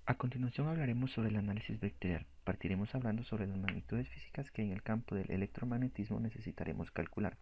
A continuación hablaremos sobre el análisis vectorial. Partiremos hablando sobre las magnitudes físicas que en el campo del electromagnetismo necesitaremos calcular.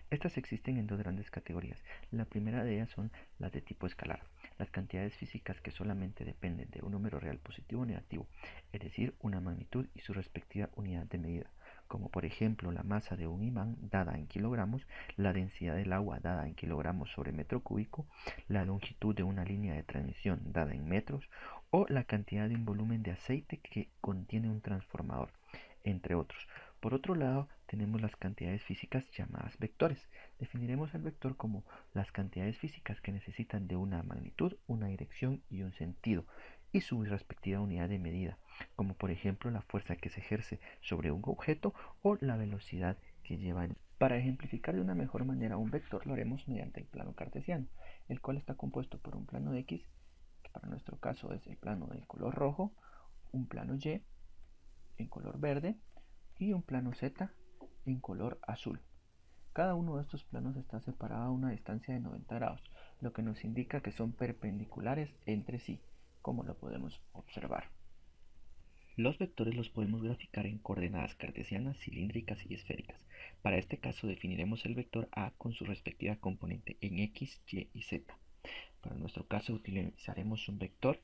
Estas existen en dos grandes categorías. La primera de ellas son las de tipo escalar, las cantidades físicas que solamente dependen de un número real positivo o negativo, es decir, una magnitud y su respectiva unidad de medida, como por ejemplo la masa de un imán dada en kilogramos, la densidad del agua dada en kilogramos sobre metro cúbico, la longitud de una línea de transmisión dada en metros, o la cantidad de un volumen de aceite que contiene un transformador, entre otros. Por otro lado, tenemos las cantidades físicas llamadas vectores. Definiremos el vector como las cantidades físicas que necesitan de una magnitud, una dirección y un sentido, y su respectiva unidad de medida, como por ejemplo la fuerza que se ejerce sobre un objeto o la velocidad que lleva. Para ejemplificar de una mejor manera un vector lo haremos mediante el plano cartesiano, el cual está compuesto por un plano X, que para nuestro caso es el plano del color rojo, un plano Y en color verde y un plano Z en color azul. Cada uno de estos planos está separado a una distancia de 90 grados, lo que nos indica que son perpendiculares entre sí, como lo podemos observar. Los vectores los podemos graficar en coordenadas cartesianas, cilíndricas y esféricas. Para este caso definiremos el vector A con su respectiva componente en X, Y y Z. Para nuestro caso utilizaremos un vector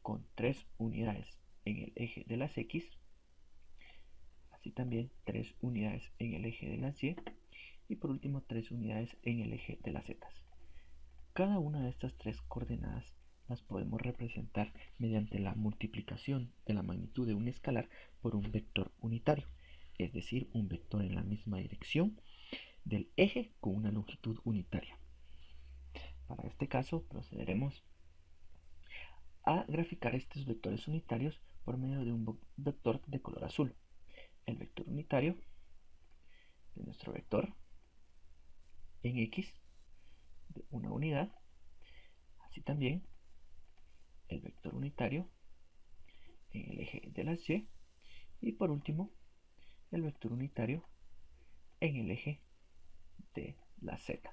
con 3 unidades en el eje de las X, así también 3 unidades en el eje de las Y y por último 3 unidades en el eje de las Z. Cada una de estas tres coordenadas las podemos representar mediante la multiplicación de la magnitud de un escalar por un vector unitario, es decir, un vector en la misma dirección del eje con una longitud unitaria. Para este caso procederemos a graficar estos vectores unitarios por medio de un vector de color azul. El vector unitario de nuestro vector en X de una unidad, así también el vector unitario en el eje de las y por último el vector unitario en el eje de las Z.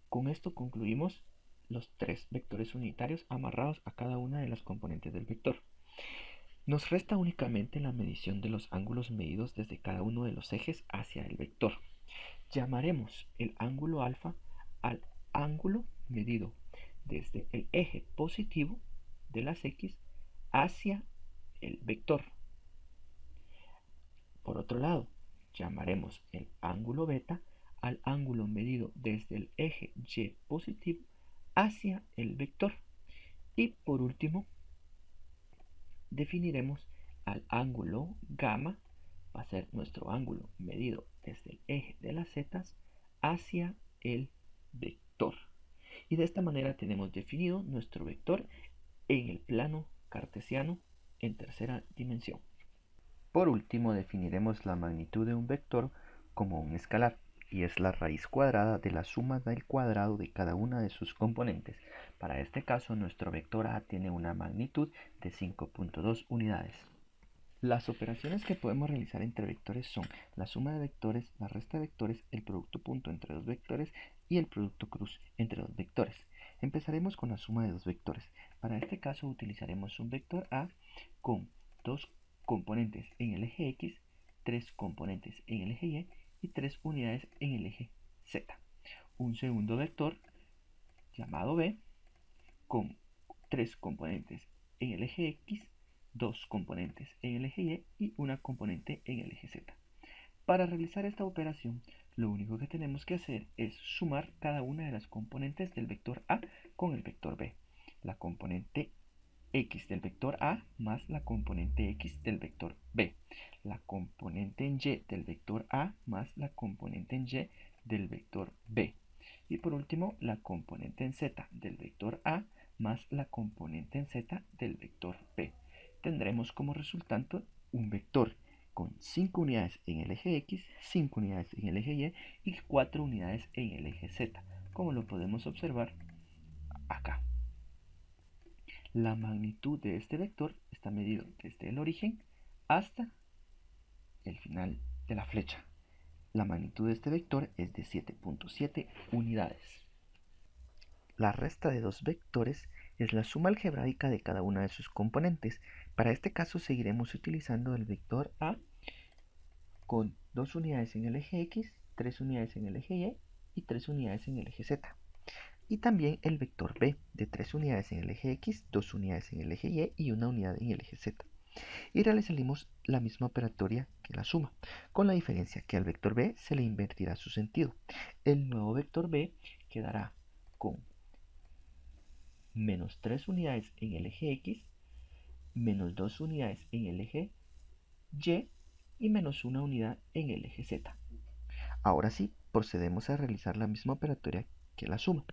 Con esto concluimos los tres vectores unitarios amarrados a cada una de las componentes del vector. Nos resta únicamente la medición de los ángulos medidos desde cada uno de los ejes hacia el vector. Llamaremos el ángulo alfa al ángulo medido desde el eje positivo de las X hacia el vector. Por otro lado, llamaremos el ángulo beta al ángulo medido desde el eje Y positivo hacia el vector. Y por último, definiremos al ángulo gamma, va a ser nuestro ángulo medido desde el eje de las Z hacia el vector. Y de esta manera tenemos definido nuestro vector en el plano cartesiano en tercera dimensión. Por último, definiremos la magnitud de un vector como un escalar, y es la raíz cuadrada de la suma del cuadrado de cada una de sus componentes. Para este caso, nuestro vector A tiene una magnitud de 5.2 unidades. Las operaciones que podemos realizar entre vectores son la suma de vectores, la resta de vectores, el producto punto entre dos vectores y el producto cruz entre dos vectores. Empezaremos con la suma de dos vectores. Para este caso utilizaremos un vector A con dos componentes en el eje X, 3 componentes en el eje Y y 3 unidades en el eje Z. Un segundo vector llamado B con 3 componentes en el eje X, 2 componentes en el eje Y y una componente en el eje Z. Para realizar esta operación, lo único que tenemos que hacer es sumar cada una de las componentes del vector A con el vector B. La componente X del vector A más la componente X del vector B, la componente en Y del vector A más la componente en Y del vector B, y por último la componente en Z del vector A más la componente en Z del vector B. Tendremos como resultado un vector con 5 unidades en el eje X, 5 unidades en el eje Y y 4 unidades en el eje Z, como lo podemos observar acá. La magnitud de este vector está medido desde el origen hasta el final de la flecha. La magnitud de este vector es de 7.7 unidades. La resta de dos vectores es la suma algebraica de cada una de sus componentes. Para este caso seguiremos utilizando el vector A con 2 unidades en el eje X, 3 unidades en el eje Y y 3 unidades en el eje Z. Y también el vector B de 3 unidades en el eje X, 2 unidades en el eje Y y 1 unidad en el eje Z. Y realizaremos la misma operatoria que la suma, con la diferencia que al vector B se le invertirá su sentido. El nuevo vector B quedará con menos 3 unidades en el eje X, menos 2 unidades en el eje Y y menos 1 unidad en el eje Z. Ahora sí, procedemos a realizar la misma operatoria que la suma.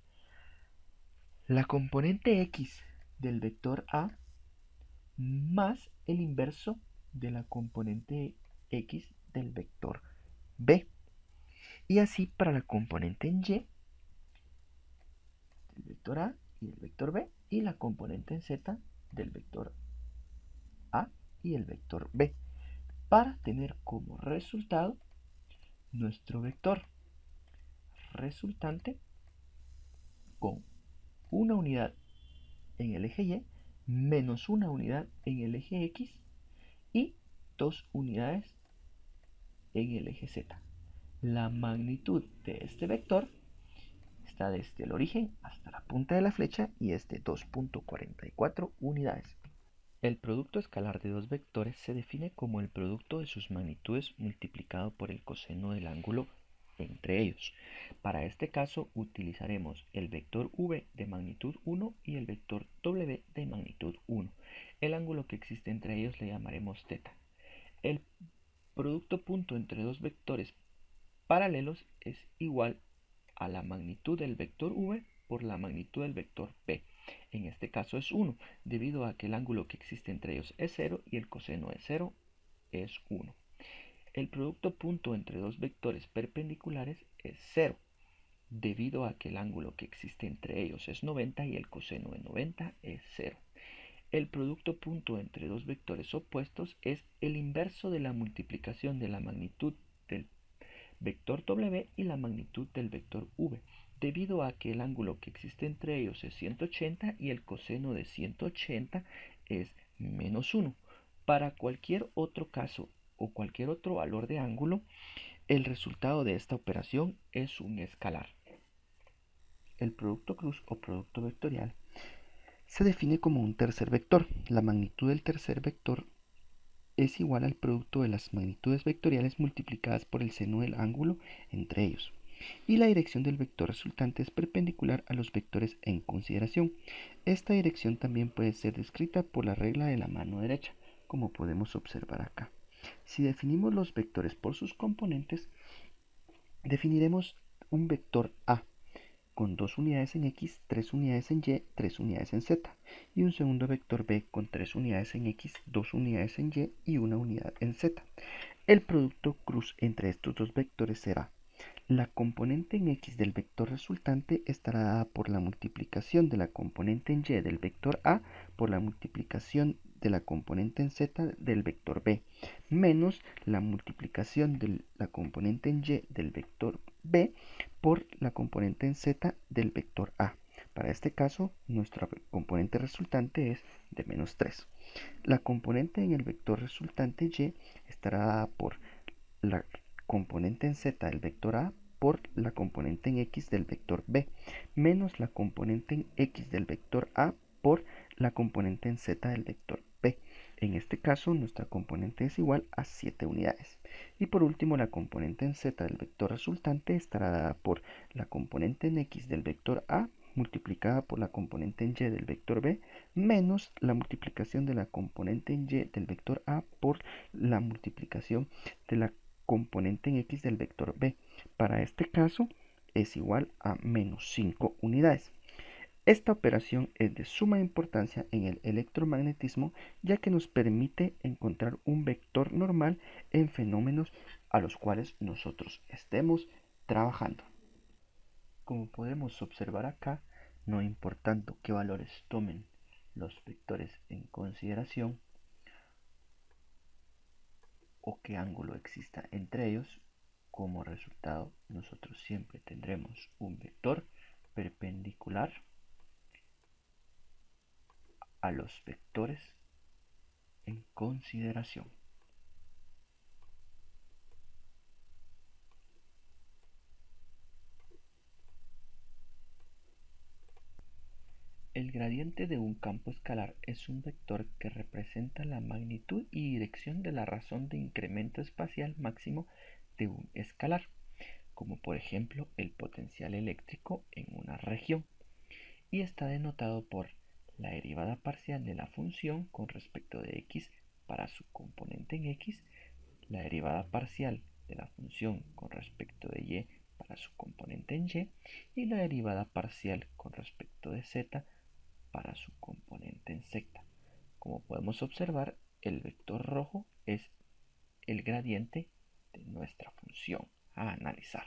La componente X del vector A más el inverso de la componente X del vector B. Y así para la componente en Y del vector A y el vector B, y la componente en Z del vector A y el vector B, para tener como resultado nuestro vector resultante con una unidad en el eje Y menos una unidad en el eje X y 2 unidades en el eje Z. La magnitud de este vector está desde el origen hasta la punta de la flecha y es de 2.44 unidades. El producto escalar de dos vectores se define como el producto de sus magnitudes multiplicado por el coseno del ángulo entre ellos. Para este caso utilizaremos el vector v de magnitud 1 y el vector w de magnitud 1. El ángulo que existe entre ellos le llamaremos θ. El producto punto entre dos vectores paralelos es igual a la magnitud del vector v por la magnitud del vector p. En este caso es 1, debido a que el ángulo que existe entre ellos es 0 y el coseno de 0 es 1. El producto punto entre dos vectores perpendiculares es 0, debido a que el ángulo que existe entre ellos es 90 y el coseno de 90 es 0. El producto punto entre dos vectores opuestos es el inverso de la multiplicación de la magnitud del vector w y la magnitud del vector v, debido a que el ángulo que existe entre ellos es 180 y el coseno de 180 es menos 1. Para cualquier otro caso o cualquier otro valor de ángulo, el resultado de esta operación es un escalar. El producto cruz o producto vectorial se define como un tercer vector. La magnitud del tercer vector es igual al producto de las magnitudes vectoriales multiplicadas por el seno del ángulo entre ellos. Y la dirección del vector resultante es perpendicular a los vectores en consideración. Esta dirección también puede ser descrita por la regla de la mano derecha, como podemos observar acá. Si definimos los vectores por sus componentes, definiremos un vector A con 2 unidades en X, 3 unidades en Y, 3 unidades en Z, y un segundo vector B con 3 unidades en X, 2 unidades en Y y 1 unidad en Z. El producto cruz entre estos dos vectores será: la componente en X del vector resultante estará dada por la multiplicación de la componente en Y del vector A por la multiplicación de la componente en Z del vector B, menos la multiplicación de la componente en Y del vector B por la componente en Z del vector A. Para este caso, nuestra componente resultante es de menos 3. La componente en el vector resultante Y estará dada por la componente en Z del vector A por la componente en X del vector B, menos la componente en X del vector A por la componente en Z del vector B. En este caso, nuestra componente es igual a 7 unidades. Y por último, la componente en Z del vector resultante estará dada por la componente en X del vector A multiplicada por la componente en Y del vector B, menos la multiplicación de la componente en Y del vector A por la multiplicación de la componente en X del vector B. Para este caso es igual a menos 5 unidades. Esta operación es de suma importancia en el electromagnetismo, ya que nos permite encontrar un vector normal en fenómenos a los cuales nosotros estemos trabajando. Como podemos observar acá, no importando qué valores tomen los vectores en consideración o qué ángulo exista entre ellos, como resultado nosotros siempre tendremos un vector perpendicular a los vectores en consideración. El gradiente de un campo escalar es un vector que representa la magnitud y dirección de la razón de incremento espacial máximo de un escalar, como por ejemplo el potencial eléctrico en una región, y está denotado por la derivada parcial de la función con respecto de x para su componente en x, la derivada parcial de la función con respecto de y para su componente en y la derivada parcial con respecto de z para su componente en z. Como podemos observar, el vector rojo es el gradiente de nuestra función a analizar.